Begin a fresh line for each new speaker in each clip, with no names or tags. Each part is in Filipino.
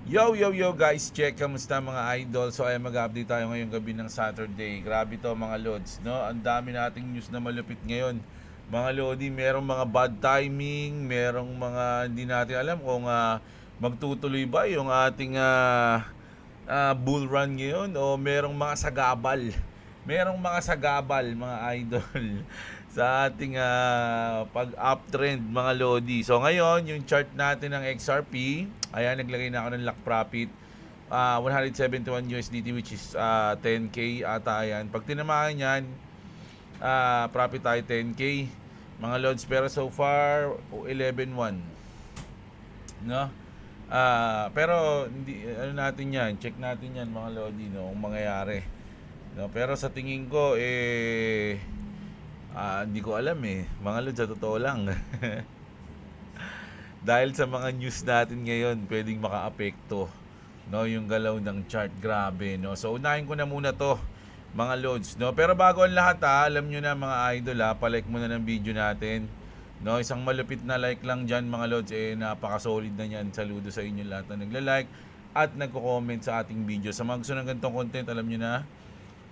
Yo guys, check, kamusta mga idol? So ay mag-update tayo ngayong gabi ng Saturday. Grabe to mga lods, no? Ang dami nating news na malupit ngayon. Mga lodi, merong mga bad timing, merong mga hindi natin alam kung magtutuloy ba yung ating bull run ngayon o merong mga sagabal. Merong mga sagabal mga idol sa ating pag-uptrend mga lodi. So ngayon, yung chart natin ng XRP, ayan, naglagay na ako ng lock profit. 171 USDT which is 10K ata yan. Pag tinamaan yan, profit tayo 10K mga lods. Pero so far, 11.1. No? Pero hindi ano natin yan, check natin yan mga lodi, no, kung mangyayari. No, pero sa tingin ko hindi ko alam mga lods, sa totoo lang. Dahil sa mga news natin ngayon, pwedeng makaapekto, no, yung galaw ng chart, grabe, no. So unahin ko na muna 'to, mga lods, no. Pero bago ang lahat alam niyo na mga idol pa-like muna ng video natin. No, isang malupit na like lang diyan mga lods, napaka-solid na niyan. Saludo sa inyo lahat na nagla-like at nagko-comment sa ating video. Sa mga gusto ng ganitong content, alam niyo na,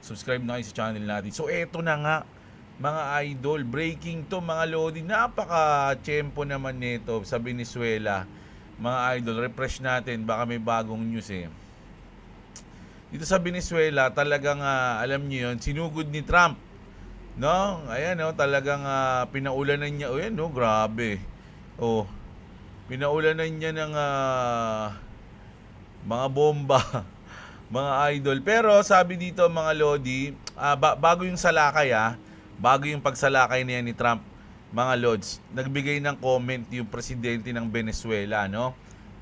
subscribe na kayo sa channel natin. So eto na nga mga idol, breaking to mga lodi. Napaka-tiyempo naman nito sa Venezuela. Mga idol, refresh natin, baka may bagong news Dito sa Venezuela, talagang alam niyo yon, sinugod ni Trump. No? Ayan, no, talagang pinaulanan niya. Oh, yan, no, grabe. Oh, pinaulanan niya ng mga bomba, mga idol. Pero sabi dito mga lodi, bago yung salakay bago yung pagsalakay niya ni Trump, mga lods, nagbigay ng comment yung presidente ng Venezuela, no?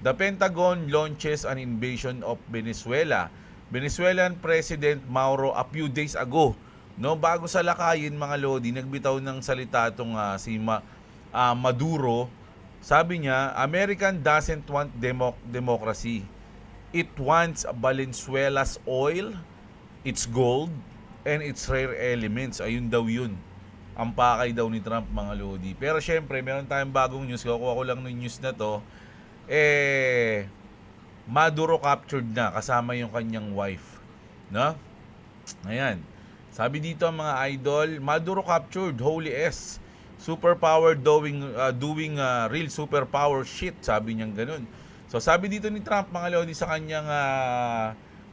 The Pentagon launches an invasion of Venezuela. Venezuelan President Mauro a few days ago, no, bago salakayin mga lodi, nagbitaw ng salita itong si Maduro. Sabi niya, American doesn't want democracy. It wants Valenzuela's oil, its gold, and its rare elements. Ayun daw yun. Ang pakay daw ni Trump mga lodi. Pero syempre, meron tayong bagong news. Kukuha ko lang ng news na to. Maduro captured na kasama yung kanyang wife. No? Ayan. Sabi dito mga idol, Maduro captured, holy S. Superpower doing real superpower shit. Sabi niyang ganun. So sabi dito ni Trump mga lodi sa kanyang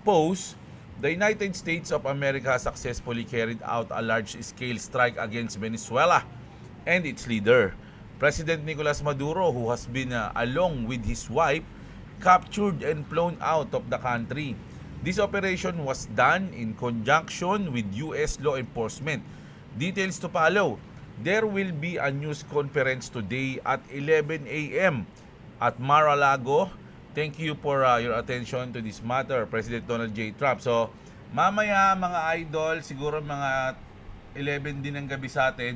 post, the United States of America successfully carried out a large-scale strike against Venezuela and its leader, President Nicolas Maduro, who has been, along with his wife, captured and flown out of the country. This operation was done in conjunction with U.S. law enforcement. Details to follow. There will be a news conference today at 11 a.m. at Mar-a-Lago. Thank you for your attention to this matter, President Donald J. Trump. So, mamaya mga idol, siguro mga 11 din ng gabi sa atin,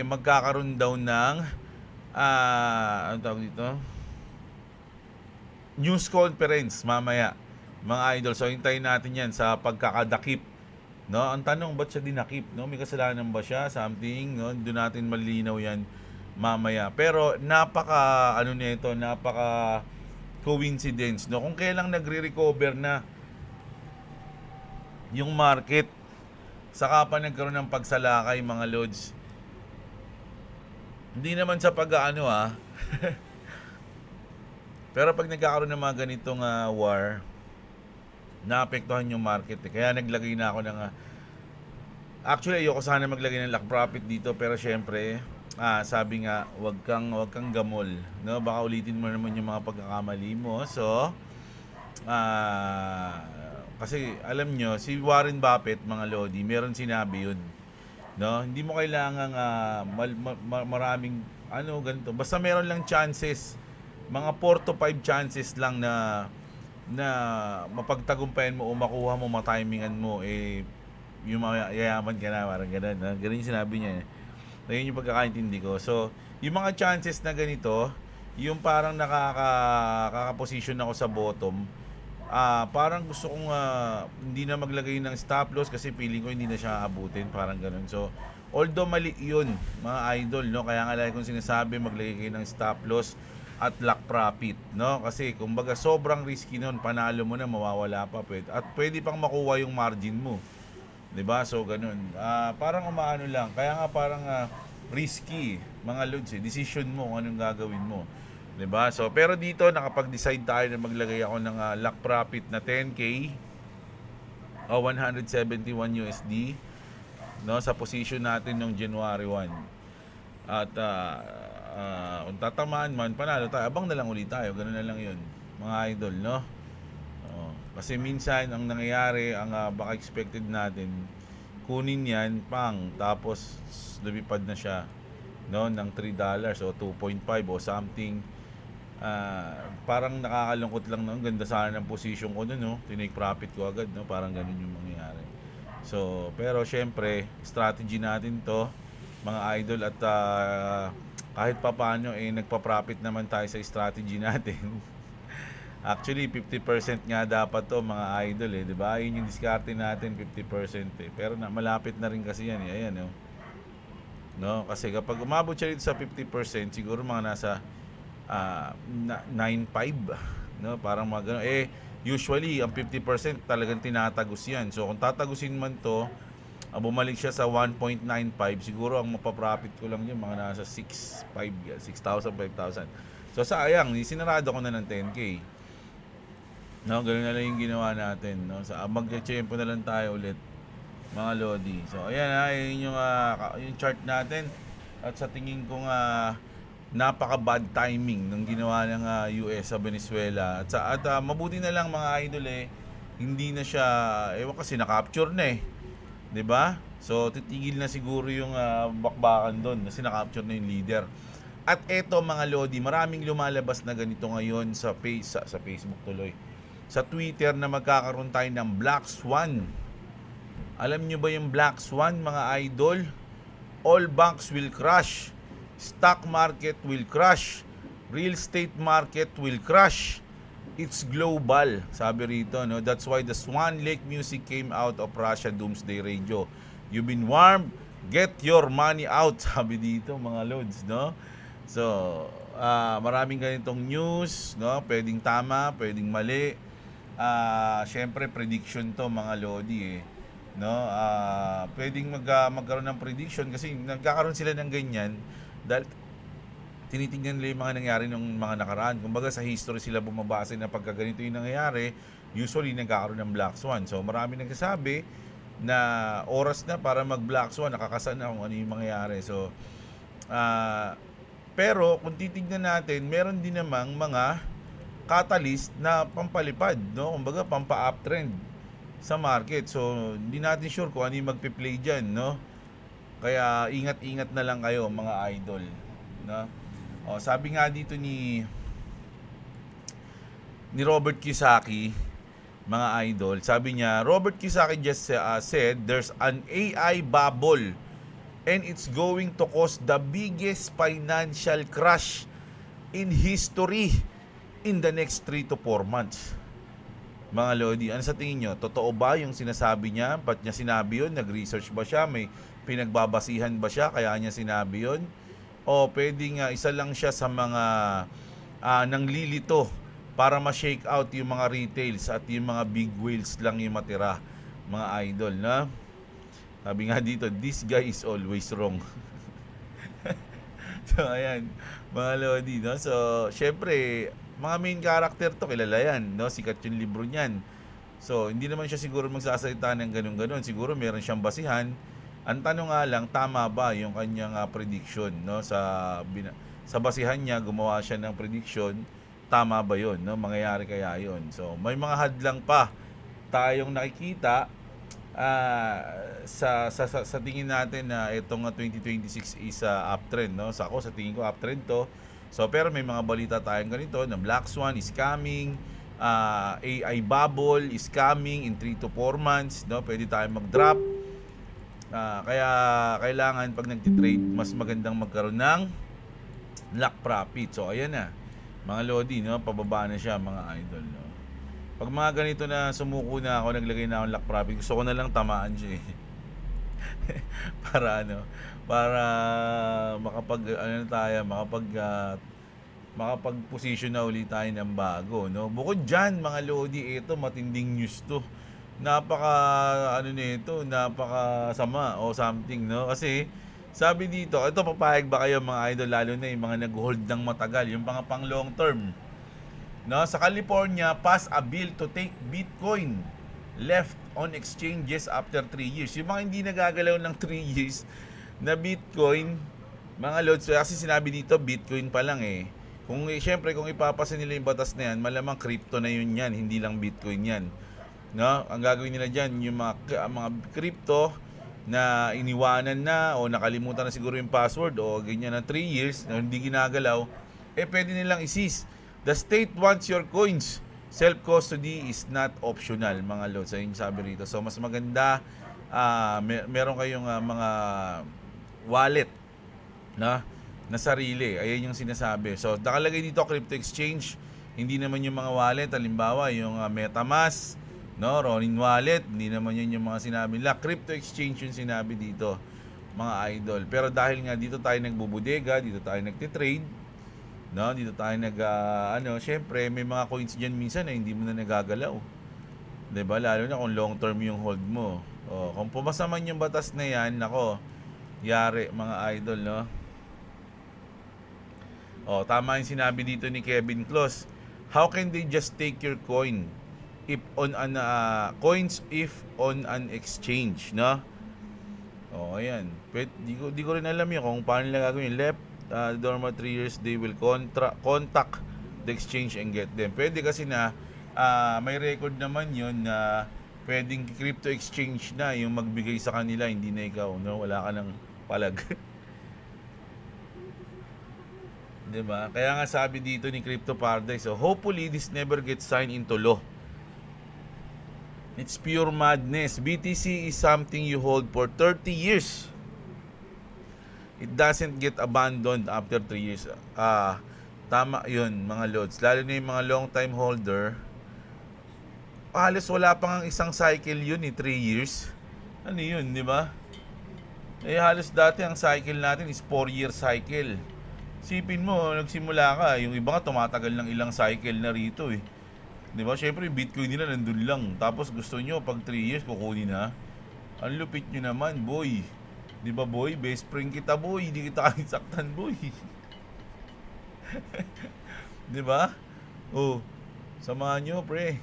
magkakaroon daw ng ano tawag dito? News conference mamaya, mga idol. So, hintayin natin yan sa pagkakadakip. No? Ang tanong, ba't siya dinakip? No? May kasalanan ba siya? Something? No? Doon natin malinaw yan mamaya. Pero napaka coincidence, no, kung kailang nagre-recover na yung market, saka pa nagkaroon ng pagsalakay mga lods. Hindi naman sa pag-aano pero pag nagkakaroon ng mga ganitong war, naapektuhan yung market kaya naglagay na ako ng actually ayoko sana maglagay ng lock profit dito, pero syempre sabi nga, wag kang gamol, no? Baka ulitin mo naman yung mga pagkakamali mo. So, kasi alam nyo, si Warren Buffett, mga lodi, meron sinabi yun, no? Hindi mo kailangan maraming ganito. Basta meron lang chances, mga 4 to 5 chances lang na mapagtagumpayan mo o makuha mo, matimingan mo, yung yayaman ka na, parang ganun. Ganun yung sinabi niya Ayun yung pagkakaintindi ko. So, yung mga chances na ganito, yung parang nakaka-position ako sa bottom, parang gusto kong hindi na maglagay ng stop loss kasi feeling ko hindi na siya abutin, parang ganun. So, although mali yun, mga idol, no? Kaya nga lagi kong sinasabi, maglagay kayo ng stop loss at lock profit, no? Kasi kumbaga sobrang risky noon, panalo mo na mawawala pa at pwede pang makuha yung margin mo, 'di ba? So ganun. Parang umaano lang. Kaya nga parang risky mga lods, decision mo kung anong gagawin mo, 'di ba? So pero dito nakapag-decide tayo na maglagay ako ng lock profit na 10k o 171 USD, no, sa position natin nung January 1. At kung tatamaan man, panalo tayo, abang na lang ulit tayo. Ganun na lang yun, mga idol, no? Kasi minsan ang nangyayari, ang baka expected natin, kunin yan, tapos lumipad na siya, no, ng $3 o 2.5 o something. Parang nakakalungkot lang, no? Ganda sana ng position ko nun, no? Tinake profit ko agad, no? Parang ganun yung mangyayari. So, pero syempre, strategy natin to, mga idol, at kahit papaano nagpa-profit naman tayo sa strategy natin. Actually 50% nga dapat to, mga idol, 'di ba? Yun yung diskarte natin, 50%. Pero malapit na rin kasi yan, ayan, no. No, kasi kapag umabot siya dito sa 50%, siguro mga nasa 9.5, no? Parang mga ganun. Usually ang 50% talagang tinatagos yan. So kung tatagusin man to, bumalik siya sa 1.95, siguro ang mapaprofit ko lang yun mga nasa 6,000, 5,000. So sayang, sinarado ko na ng 10k. No, ganoon na lang yung ginawa natin, no. Sa mag-tempo na lang tayo ulit, mga lodi. So ayan, yun yung chart natin. At sa tingin ko napaka bad timing ng ginawa ng US sa Venezuela. At mabuti na lang, mga idol, hindi na siya, ewan kasi na-capture na 'di ba? So titigil na siguro yung bakbakan doon kasi na-capture na yung leader. At eto, mga lodi, maraming lumalabas na ganito ngayon sa Facebook tuloy, sa Twitter, na magkakaroon tayo ng Black Swan. Alam nyo ba yung Black Swan, mga idol? All banks will crash, stock market will crash, real estate market will crash. It's global, sabi rito, no? That's why the Swan Lake music came out of Russia Doomsday Radio. You've been warned, get your money out, sabi dito, mga lods, no? So, maraming ganitong news, no? Pwedeng tama, pwedeng mali. Syempre prediction to, mga lodi, no? Pwedeng magkaroon ng prediction kasi nagkakaroon sila ng ganyan dahil tinitingnan nila yung mga nangyari ng mga nakaraan. Kumbaga sa history sila bumabase na pagka ganito yung nangyayari, usually nagkakaroon ng Black Swan. So marami nagsasabi na oras na para mag Black Swan, nakakasan na kung ano yung mangyayari. So pero kung titignan natin, meron din namang mga catalyst na pampalipad, no? Kumbaga pampa-uptrend sa market. So hindi natin sure kung ano yung magpi-play diyan, no? Kaya ingat-ingat na lang kayo, mga idol, no? Sabi nga dito ni Robert Kiyosaki, mga idol, sabi niya, Robert Kiyosaki just said there's an AI bubble and it's going to cause the biggest financial crash in history in the next 3 to 4 months. Mga lodi, ano sa tingin nyo? Totoo ba yung sinasabi niya? Ba't niya sinabi yun? Nag-research ba siya? May pinagbabasihan ba siya? Kaya niya sinabi yun? O pwedeng isa lang siya sa mga nanglilito para ma-shake out yung mga retails at yung mga big whales lang yung matira, mga idol, na? Sabi nga dito, this guy is always wrong. So ayan, mga lodi, no? So syempre, mga main character to, kilala yan, no? Sikat yung libro niyan. So hindi naman siya siguro magsasalita ng ganun-ganun. Siguro meron siyang basihan. Ang tanong nga lang, tama ba yung kanyang prediction, no? Sa basihan niya, gumawa siya ng prediction, tama ba yun, no? Mangyayari kaya yun? So may mga hadlang pa tayong nakikita sa tingin natin na itong 2026 is uptrend, no? Sa tingin ko uptrend to. So pero may mga balita tayong ganito na Black Swan is coming, AI bubble is coming in 3 to 4 months, no? Pwede tayong mag-drop. Kaya kailangan pag nagtitrade, mas magandang magkaroon ng lock profit. So ayan na, mga lodi, no? Pababa na siya, mga idol, no? Pag mga ganito na sumuko na ako, naglagay na ako ng lock profit, gusto ko na lang tamaan siya para makapag makapag-position na ulit tayo ng bago, no? Bukod diyan, mga lodi, ito matinding news to. Napaka ano nito, napaka sama o something, no? Kasi sabi dito, ito papayag ba kayo mga idol, lalo na yung mga nag-hold ng matagal, yung mga pang long term, no? Sa California, pass a bill to take Bitcoin left on exchanges after 3 years. Yung mga hindi nagagalaw ng 3 years na Bitcoin, mga lods, kasi sinabi dito Bitcoin pa lang eh. Kung syempre kung ipapasa nila yung batas na yan, malamang crypto na yun yan, hindi lang Bitcoin yan. No? Ang gagawin nila diyan yung mga crypto na iniwanan na o nakalimutan na siguro yung password o ganyan na 3 years na hindi ginagalaw, eh pwede nilang i-seize. The state wants your coins. Self-custody is not optional, mga lods. Ayun yung sabi rito. So mas maganda meron kayong mga wallet na sarili. Ayan yung sinasabi. So nakalagay dito crypto exchange, hindi naman yung mga wallet, halimbawa yung MetaMask, no, Ronin wallet, hindi naman yun yung mga sinabi nila. Crypto exchange yung sinabi dito, mga idol. Pero dahil nga dito tayo nagbubudega, dito tayo nagtitrade, no, dito tayo syempre may mga coins diyan minsan na hindi mo na nagagalaw. 'Di ba? Lalo na kung long term yung hold mo. Kung pumasa man yung batas na 'yan, nako, yari mga idol, no. Tama yung sinabi dito ni Kevin Close. How can they just take your coin if on an coins if on an exchange, no? Ayan. Di ko rin alam yun kung paano nila gagawin. Left normal 3 years, they will contact the exchange and get them. Pwede kasi na may record naman yun na pwedeng crypto exchange na yung magbigay sa kanila, hindi na ikaw, no? Wala ka ng palag. Diba? Kaya nga sabi dito ni Crypto Paradise, so hopefully this never gets signed into law. It's pure madness. BTC is something you hold for 30 years. It doesn't get abandoned after 3 years. Tama yun, mga lods. Lalo na yung mga long time holder, halos wala pang isang cycle yun 3 years. Ano yun, di ba? Halos dati ang cycle natin is 4-year cycle. Sipin mo, nagsimula ka, yung iba nga tumatagal ng ilang cycle na rito eh. Di ba? Syempre, Bitcoin nila nandun lang. Tapos gusto nyo, pag 3 years, kukunin na. Ang lupit nyo naman, boy. Di ba, boy? Best friend kita, boy. Hindi kita kahit saktan, boy. Di ba? Samahan nyo, pre.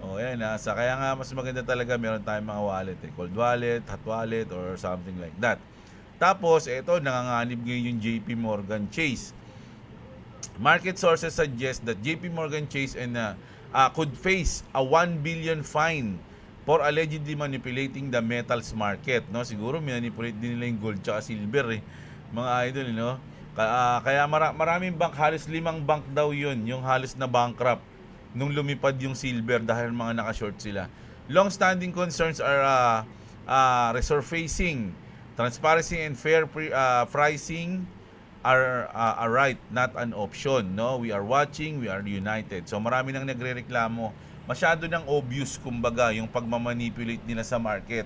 Yan. Kaya nga, mas maganda talaga meron tayong mga wallet. Cold wallet, hot wallet, or something like that. Tapos, ito, nanganganib ngayon yung JP Morgan Chase. Market sources suggest that JP Morgan Chase could face a 1 billion fine for allegedly manipulating the metals market. No? Siguro, manipulate din nila yung gold at silver, mga idol. No? Kaya maraming bank, halos 5 bank daw yun, yung halos na bankrupt nung lumipad yung silver dahil mga nakashort sila. Long-standing concerns are resurfacing. Transparency and fair pricing are a right, not an option. No, we are watching, we are united. So marami nang nagrereklamo. Masyado nang obvious kumbaga yung pagmamanipulate nila sa market,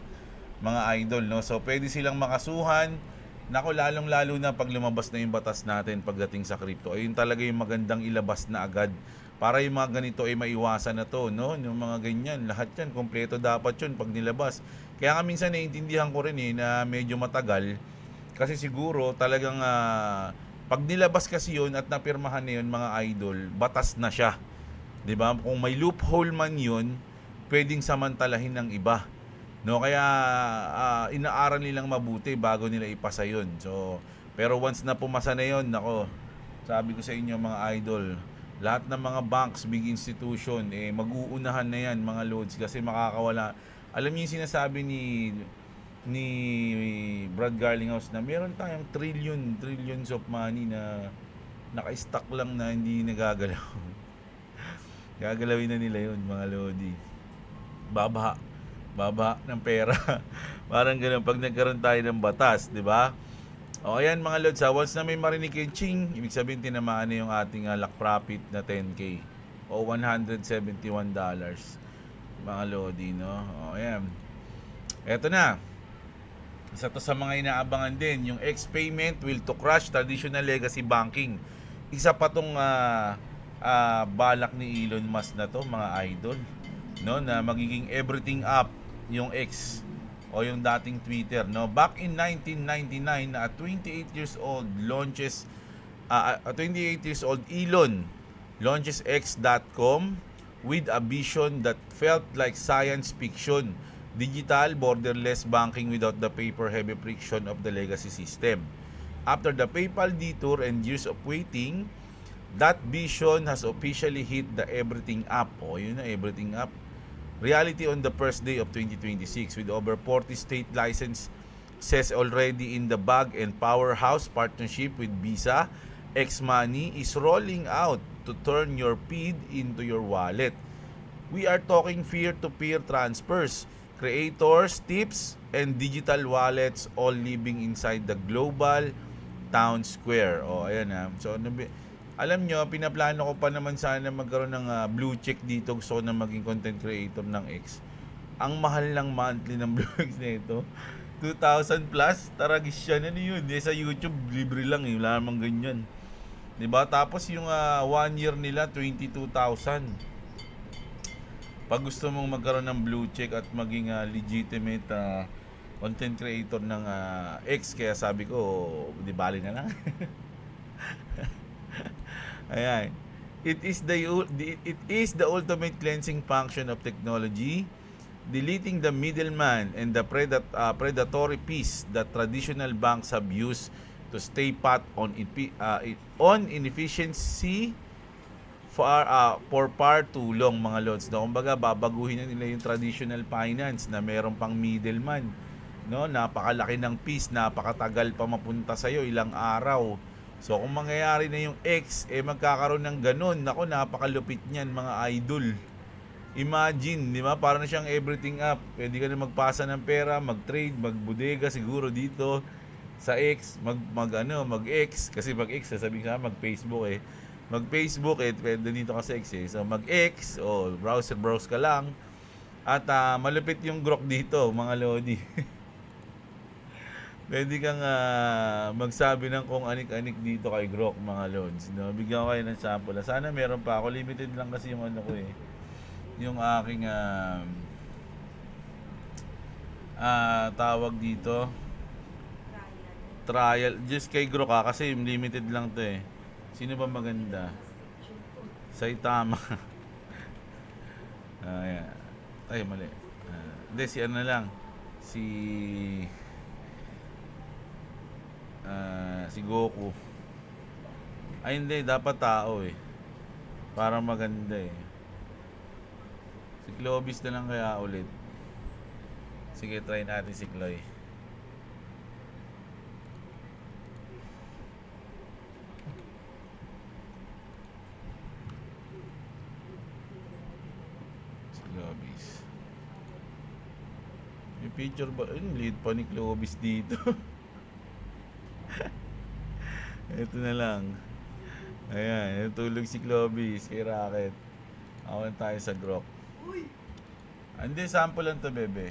mga idol, no. So pwede silang makasuhan. Nako, lalong-lalo na pag lumabas na yung batas natin pagdating sa crypto. Ayun talaga yung magandang ilabas na agad para yung mga ganito ay maiwasan na to, no? Yung mga ganyan, lahat yan kompleto dapat yun pag nilabas. Kaya nga minsan naiintindihan ko rin na medyo matagal kasi siguro talagang pag nilabas kasi yun at napirmahan na yun, mga idol, batas na siya. 'Di ba? Kung may loophole man yun, pwedeng samantalahin ng iba. No, kaya inaaral nilang mabuti bago nila ipasa yun. So, pero once na pumasa na yun, nako, sabi ko sa inyo mga idol, lahat ng mga banks, big institution, mag-uunahan na yan, mga loads, kasi makakawala. Alam niyo yung sinasabi ni Brad Garlinghouse na meron tayong trillions of money na naka-stack lang na hindi nagagalaw. Gagalawin na nila yun, mga lodi. Baba ng pera. Parang ganoon pag nagkaroon tayo ng batas, di ba? Ayan mga lods, once na may marinig yung ching, ibig sabihin tinamaan na yung ating lock profit na 10K o $171, mga lodi, no? Ayan. Eto na. Isa to sa mga inaabangan din, yung X payment will to crush traditional legacy banking. isa pa tong balak ni Elon Musk na to, mga idol, no, na magiging everything up yung X o yung dating Twitter, no. Back in 1999, at 28 years old launches 28 years old Elon launches X.com with a vision that felt like science fiction: digital, borderless banking without the paper-heavy friction of the legacy system. After the PayPal detour and years of waiting, that vision has officially hit the everything up. Yun na, everything up reality on the first day of 2026, with over 40 state licenses already in the bag and powerhouse partnership with Visa. X-Money is rolling out to turn your feed into your wallet. We are talking peer-to-peer transfers, creators, tips, and digital wallets all living inside the global town square. Ayan na. So, alam nyo, pinaplano ko pa naman sana magkaroon ng blue check dito. Gusto ko na maging content creator ng X. Ang mahal ng monthly ng blue check na ito, 2,000 plus. Taragis siya. Ano yun? Sa YouTube, libre lang. Wala namang ganyan. Diba? Tapos yung 1 year nila, 22,000. Pag gusto mong magkaroon ng blue check at maging legitimate content creator ng X, kaya sabi ko, di bali na lang. Ayan. It is the ultimate cleansing function of technology, deleting the middleman and the predatory piece that traditional banks have used to stay pat on inefficiency for far too long, mga lods. No, kumbaga babaguhin na nila yung traditional finance na meron pang middleman, no? Napakalaki ng piece, napakatagal pa mapunta sa iyo, ilang araw. So kung mangyayari na yung X, magkakaroon ng ganun. Nako, napakalupit niyan, mga idol. Imagine, di ba? Para na siyang everything up. Pwede ka na magpasa ng pera, mag-trade, mag-bodega siguro dito sa X, mag-X, kasi mag-X, sasabihin ka, mag-Facebook Mag-Facebook pwede dito ka sa X So mag-X, browse ka lang. At malupit yung grok dito, mga lodi. Pwede kang magsabi ng kung anik-anik dito kay Grok, mga lods. No? Bigyan ko kayo ng sample. Sana meron pa ako. Limited lang kasi yung ko yung aking tawag dito. Trial. Just kay Grok kasi limited lang to Sino ba maganda? Saitama. Ayan. Ay, mali. Hindi, si ano lang. Si Goku. Ay hindi, dapat tao para maganda Si Clovis na lang kaya ulit. Sige, try natin si Chloe. Si Clovis. May picture ba? Lead pa ni Clovis dito. Ito na lang. Ayan, natulog si Clovis kay Rocket. Ako na tayo sa Grok. Hindi, sample lang to, bebe.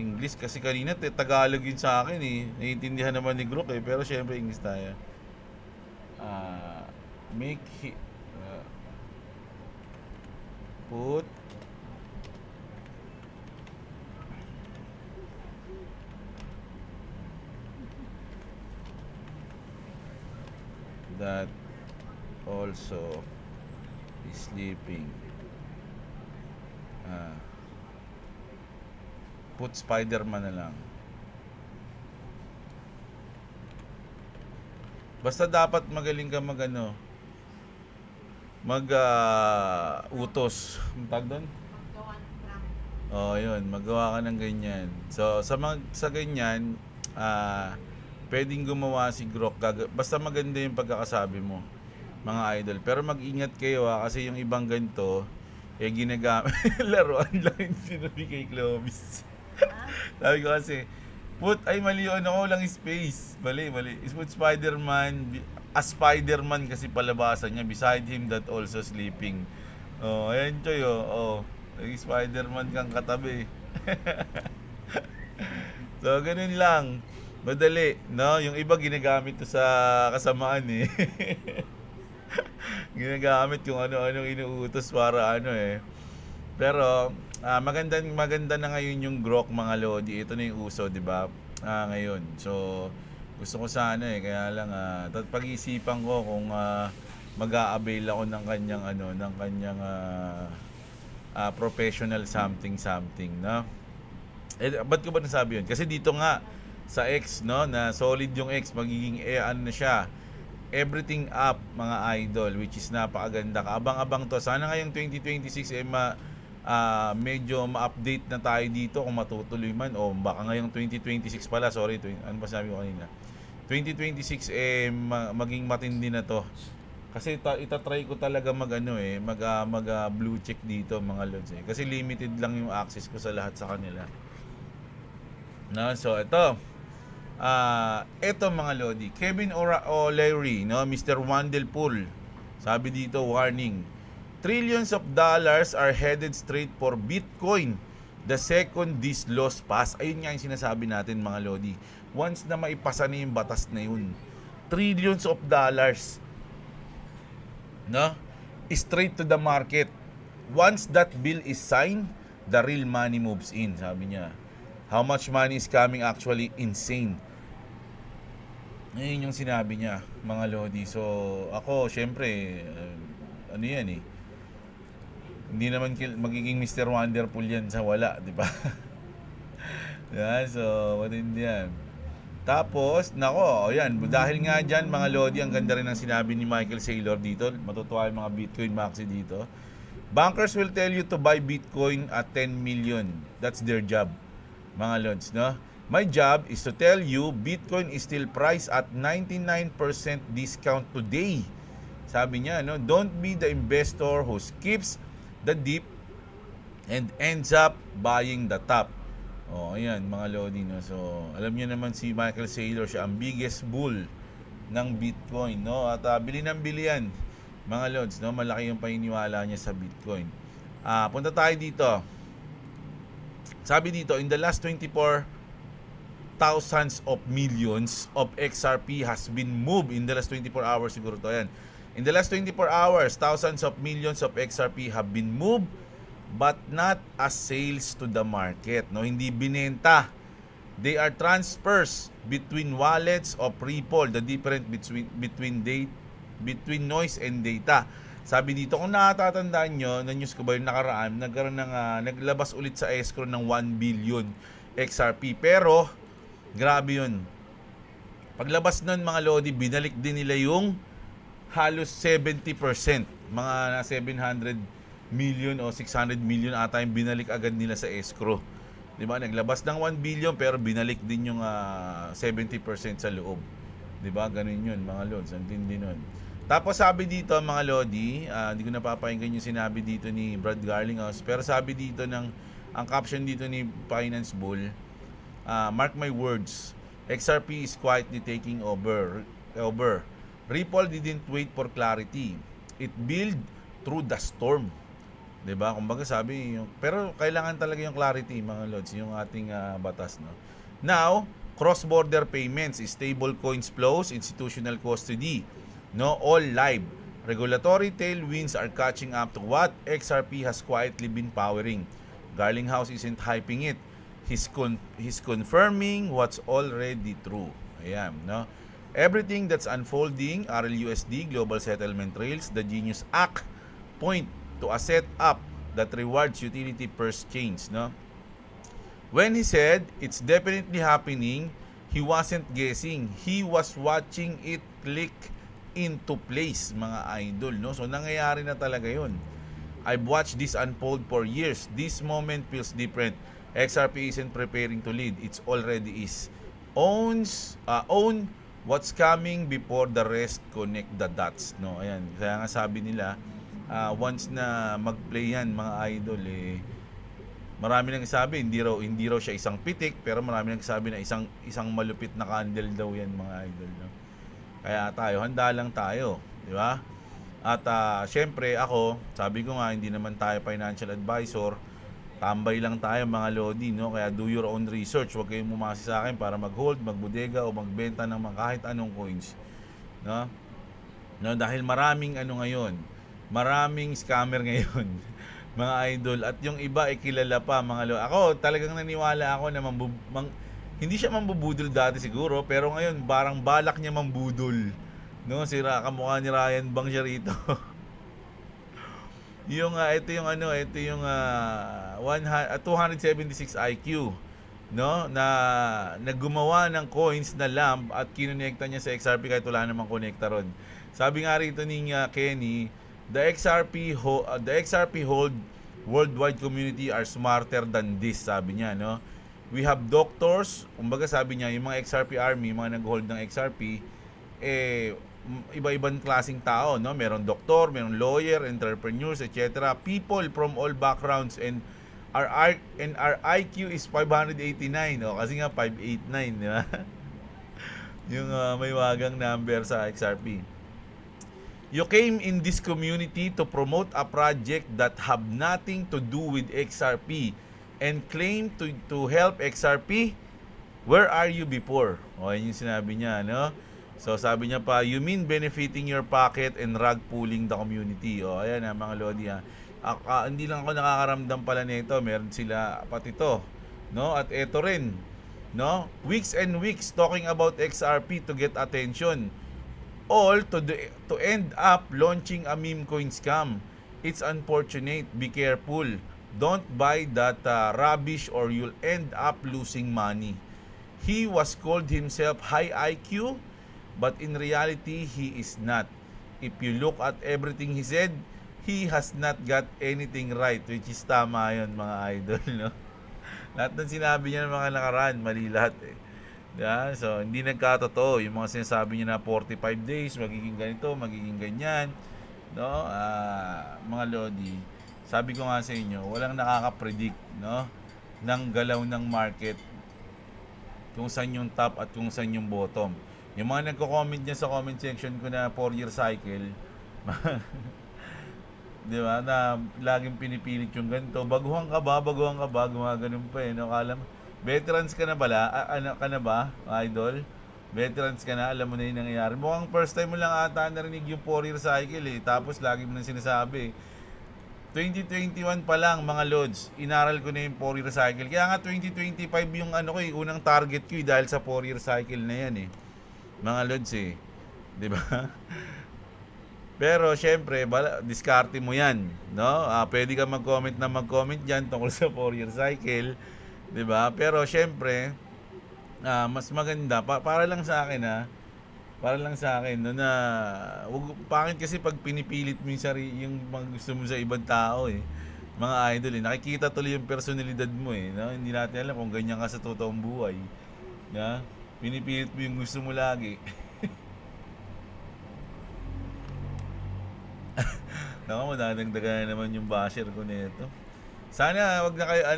English kasi kanina Tagalog yun sa akin naiintindihan naman ni Grok pero syempre English tayo. Put that also is sleeping. Put Spider-Man na lang. Basta dapat magaling ka utos. Tag doon? Yun, magawa ka ng ganyan. So sa ganyan, pwedeng gumawa si Grok. Basta maganda yung pagkakasabi mo, mga idol. Pero mag-ingat kayo kasi yung ibang ganito ginagamit laruan lang yung sinabi kay Clovis. Sabi ko kasi mali yun ako, lang space. Mali. Put Spider-Man, Spider-Man kasi palabasan niya, beside him that also sleeping. Ayan Choy, Spider-Man kang katabi. So ganun lang. Madali, no? Yung iba ginagamit to sa kasamaan eh. Ginagamit kung ano-anong inuutos para ano eh. Pero maganda maganda na ngayon yung grok mga lodi. Ito na yung uso, 'di ba? Ngayon. So gusto ko sana eh kaya lang pag-iisipan ko kung mag-a-avail ako ng kanyang ano, ng kanyang professional something something, no? Ba't ko ba nasabi yun? Kasi dito nga sa X, no, na solid yung X, magiging ano na siya, everything up mga idol, which is napakaganda. Kaabang-abang to. Sana ngayong 2026 medyo ma-update na tayo dito kung matutuloy man o baka ngayong 2026 pala, sorry, ano ba sabi ko kanina? 2026 maging matindi na to. Kasi itatry ko talaga mag blue check dito mga lods eh. Kasi limited lang yung access ko sa lahat sa kanila. No, so ito mga lodi, Kevin O'Leary, no, Mr. Wandelpool. Sabi dito, warning. Trillions of dollars are headed straight for Bitcoin the second this laws pass. Ayun nga yung sinasabi natin mga lodi. Once na maipasa na yung batas na yun, trillions of dollars, no, straight to the market. Once that bill is signed, the real money moves in, sabi niya. How much money is coming actually insane. Ngayon yung sinabi niya, mga lodi. So, ako, syempre, ano yan eh. Hindi naman magiging Mr. Wonderful yan sa wala, di ba? Yan, so, matindi yan. Tapos, nako, yan, dahil nga dyan, mga lodi, ang ganda rin ng sinabi ni Michael Saylor dito. Matutuwa yung mga Bitcoin maxi dito. Bankers will tell you to buy Bitcoin at 10 million. That's their job, mga lods, no? My job is to tell you Bitcoin is still priced at 99% discount today. Sabi niya, no? Don't be the investor who skips the dip and ends up buying the top. Oh, ayan mga lodi, no? So, alam niyo naman si Michael Saylor, siya ang biggest bull ng Bitcoin, no? At bili ng bili yan, mga lods, no? Malaki yung paniniwala niya sa Bitcoin. Punta tayo dito. Sabi dito, in the last 24 thousands of millions of XRP has been moved in the last 24 hours siguro to yan. In the last 24 hours, thousands of millions of XRP have been moved but not as sales to the market. No, hindi binenta. They are transfers between wallets of Ripple, the difference between noise and data. Sabi dito, kung nakatatandaan nyo, na news ko ba yung nakaraan, naglabas ulit sa escrow ng 1 billion XRP. Pero grabe yun. Paglabas nun mga lodi, binalik din nila yung halos 70%. Mga 700 million o 600 million ata yung binalik agad nila sa escrow. Diba? Naglabas ng 1 billion pero binalik din yung 70% sa loob. Diba? Ganun yun mga lods. Ang tindi nun. Tapos sabi dito mga lodi, hindi ko napapakinggan yung sinabi dito ni Brad Garlinghouse. Pero sabi dito ang caption dito ni Finance Bull, mark my words, XRP is quietly taking over. Ripple didn't wait for clarity. It built through the storm. 'Di ba? Kumbaga sabi, pero kailangan talaga yung clarity mga lods, yung ating batas, no. Now, cross-border payments, stable coins flows, institutional custody, no, all live. Regulatory tailwinds are catching up to what XRP has quietly been powering. Garlinghouse isn't hyping it. He's confirming what's already true. Ayan, no? Everything that's unfolding, RLUSD, Global Settlement Rails, the Genius Act, point to a setup that rewards utility first change, no? When he said it's definitely happening, he wasn't guessing. He was watching it click into place, mga idol, no? So nangyayari na talaga 'yon. I've watched this unfold for years. This moment feels different. XRP isn't preparing to lead, it's already is. Own what's coming before the rest connect the dots, no? Ayan, kaya nga sabi nila, once na mag-play yan mga idol, marami nang sabi hindi raw siya isang pitik, pero marami nang sabi na isang malupit na candle daw yan mga idol, no? Kaya tayo, handa lang tayo, di ba? At syempre ako, sabi ko nga, hindi naman tayo financial advisor. Tambay lang tayo mga lodi, no? Kaya do your own research. Huwag kayong bumasi sa akin para mag-hold, magbodega o magbenta ng mga kahit anong coins, no? No, dahil maraming ano ngayon, maraming scammer ngayon, mga idol, at yung iba ay kilala pa mga lodi. Ako talagang naniwala ako na hindi siya mambubudol dati siguro, pero ngayon parang balak niya mambudol. No, sira kamukha ni Ryan Bang siya rito. Yung ito yung 276 IQ, no, na naggumawa ng coins na lamp at kinonekta niya sa XRP kahit wala namang konekta ron. Sabi nga rito ni Kenny, the XRP hold worldwide community are smarter than this, sabi niya, no. We have doctors, kumbaga sabi niya, yung mga XRP army, mga nag-hold ng XRP, iba-ibang klaseng tao, no? Meron doktor, meron lawyer, entrepreneurs, etc. People from all backgrounds, and our IQ is 589, no? Kasi nga 589, di ba? Yung may wagang number sa XRP. You came in this community to promote a project that have nothing to do with XRP and claim to help XRP. Where are you before? O, yun yung sinabi niya, no? So, sabi niya pa, you mean benefiting your pocket and rug pulling the community. O, ayan na mga lodi, ha. Hindi lang ako nakakaramdam pala nito. Meron sila pati to, no? At eto rin, no? Weeks and weeks talking about XRP to get attention. All to end up launching a meme coin scam. It's unfortunate. Be careful. Don't buy that rubbish or you'll end up losing money. He was called himself high IQ, but in reality, he is not. If you look at everything he said, he has not got anything right, which is tama yun mga idol, no? Lahat ng sinabi niya ng mga nakaraan, mali lahat eh. Yeah, so, hindi nagkatotoo. Yung mga sinasabi niya na 45 days, magiging ganito, magiging ganyan, no? Mga lodi, sabi ko nga sa inyo, walang nakaka-predict, no, ng galaw ng market kung saan yung top at kung saan yung bottom. Yung mga nagko-comment niya sa comment section ko na 4-year cycle, di ba, na laging pinipilit yung ganito, baguhan ka ba, gumaganon pa eh, no? Kala mo, veterans ka na ka na ba, idol? Veterans ka na, alam mo na yung nangyayari. Mukhang first time mo lang ata narinig yung 4-year cycle eh, tapos lagi mo nang sinasabi. 2021 pa lang mga lods, inaral ko na yung 4-year cycle. Kaya nga 2025 yung unang target ko dahil sa 4-year cycle na yan eh. Mga lods eh. 'Di ba? Pero syempre, diskarte mo 'yan, no? Pwede ka mag-comment diyan tungkol sa 4-year cycle, 'di ba? Pero syempre, mas maganda para lang sa akin no, na bakit kasi pag pinipilit mo yung mga gusto mo sa ibang tao eh, mga idol eh, nakikita tuloy yung personalidad mo eh, no? Hindi natin alam kung ganyan ka sa totoong buhay, na pinipilit mo yung gusto mo lagi. Naku, madadagdagan na naman yung basher ko nito. Sana wag na kayo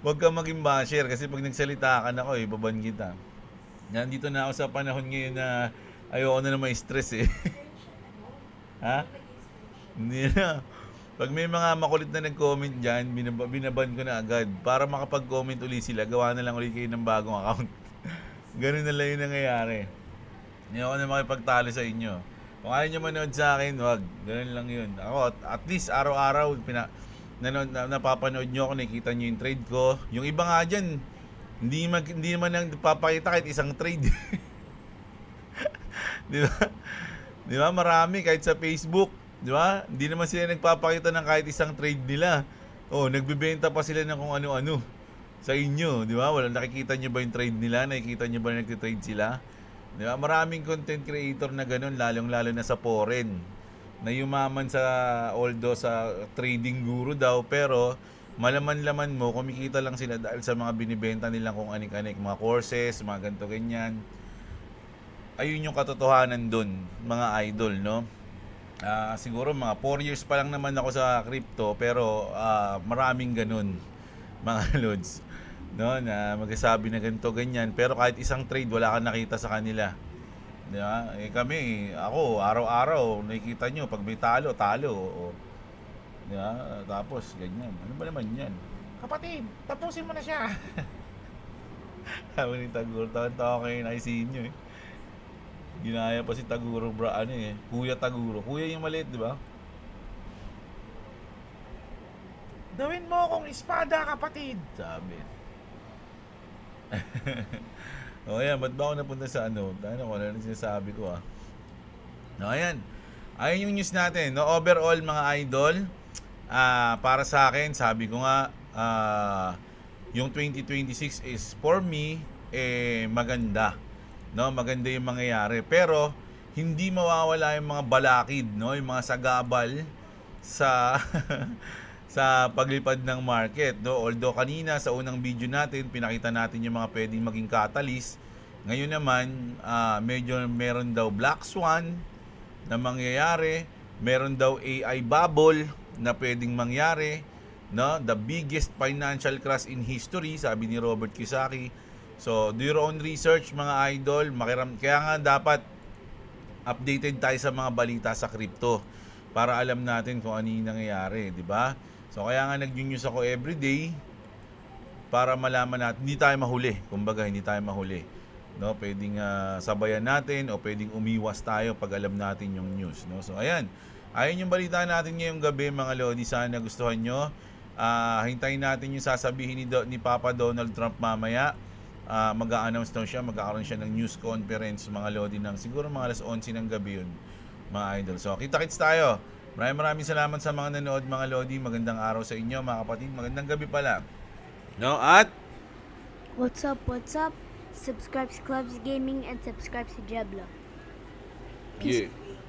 wag ka maging basher kasi pag nagsalita ka na ako baban kita. Nandito na ako sa panahon ngayon na ayoko na ma-stress eh. Ha? Hindi na. Pag may mga makulit na nag-comment dyan, binaban ko na agad. Para makapag-comment uli sila, gawa na lang ulit kayo ng bagong account. Ganun na lang yung nangyayari. Hindi ako na makipagtalo sa inyo. Kung ayaw nyo manood sa akin, wag. Ganun lang yun. Ako, at least araw-araw, napapanood nyo ako, nakikita nyo yung trade ko. Yung iba nga dyan, hindi naman nang papakita kahit isang trade. Di ba? Di ba? Marami kahit sa Facebook. Di ba? Hindi naman sila nagpapakita ng kahit isang trade nila. Nagbebenta pa sila ng kung ano-ano sa inyo. Di ba? Nakikita nyo ba yung trade nila? Nakikita nyo ba na nagtitrade sila? Di ba? Maraming content creator na ganun, lalong-lalo na sa foreign. Na yumaman although sa trading guru daw, pero malaman-laman mo, kumikita lang sila dahil sa mga binibenta nilang kung anik-anik, mga courses, mga ganito ganyan. Ayun yung katotohanan dun, mga idol, no? Siguro mga 4 years pa lang naman ako sa crypto, pero maraming ganun, mga lods, no? Na magsasabi na ganito ganyan, pero kahit isang trade wala kang nakita sa kanila. Di ba? Ako, araw-araw, nakikita nyo, pag may talo. Di ba? Tapos, ganyan. Ano ba naman yan?
Kapatid, tapusin mo na siya.
Sabi ni Taguro, tawa kayo na isin nyo eh. Ginaya pa si Taguro, Kuya Taguro. Kuya yung maliit, di ba?
Gawin mo akong espada, kapatid.
Sabi. O ayan, ba't ba ako napunta sa ano? Ano ko, ano sinasabi ko No, ayan. Ayun yung news natin. No, overall mga idol, para sa akin, sabi ko nga, yung 2026 is for me, maganda. No, maganda yung mangyayari. Pero, hindi mawawala yung mga balakid, no? Yung mga sagabal sa sa paglipad ng market, no? Although kanina sa unang video natin pinakita natin yung mga pwedeng maging catalyst. Ngayon naman medyo meron daw black swan na mangyayari, meron daw AI bubble na pwedeng mangyari, no? The biggest financial crash in history, sabi ni Robert Kiyosaki. So, do your own research mga idol. Kaya nga dapat updated tayo sa mga balita sa crypto para alam natin kung ano yung nangyayari, di ba? So kaya nga nag-news ako everyday para malaman natin, hindi tayo mahuli. Kumbaga, hindi tayo mahuli. No, pwedeng sabayan natin o pwedeng umiwas tayo pag alam natin yung news, no? So ayan. Ayun yung balita natin ngayong gabi mga lodi. Sana nagustuhan nyo. Hintayin natin yung sasabihin ni Papa Donald Trump mamaya. Mag-a-announce daw siya, magkakaroon siya ng news conference mga lodi ng siguro mga alas 11 ng gabi yun mga idol. So kita-kits tayo. Maraming salamat sa mga nanood mga lodi. Magandang araw sa inyo mga kapatid. Magandang gabi pala. No, at
What's up, what's up? Subscribe to Clubs Gaming and subscribe to Jeblo. Peace.
yeah.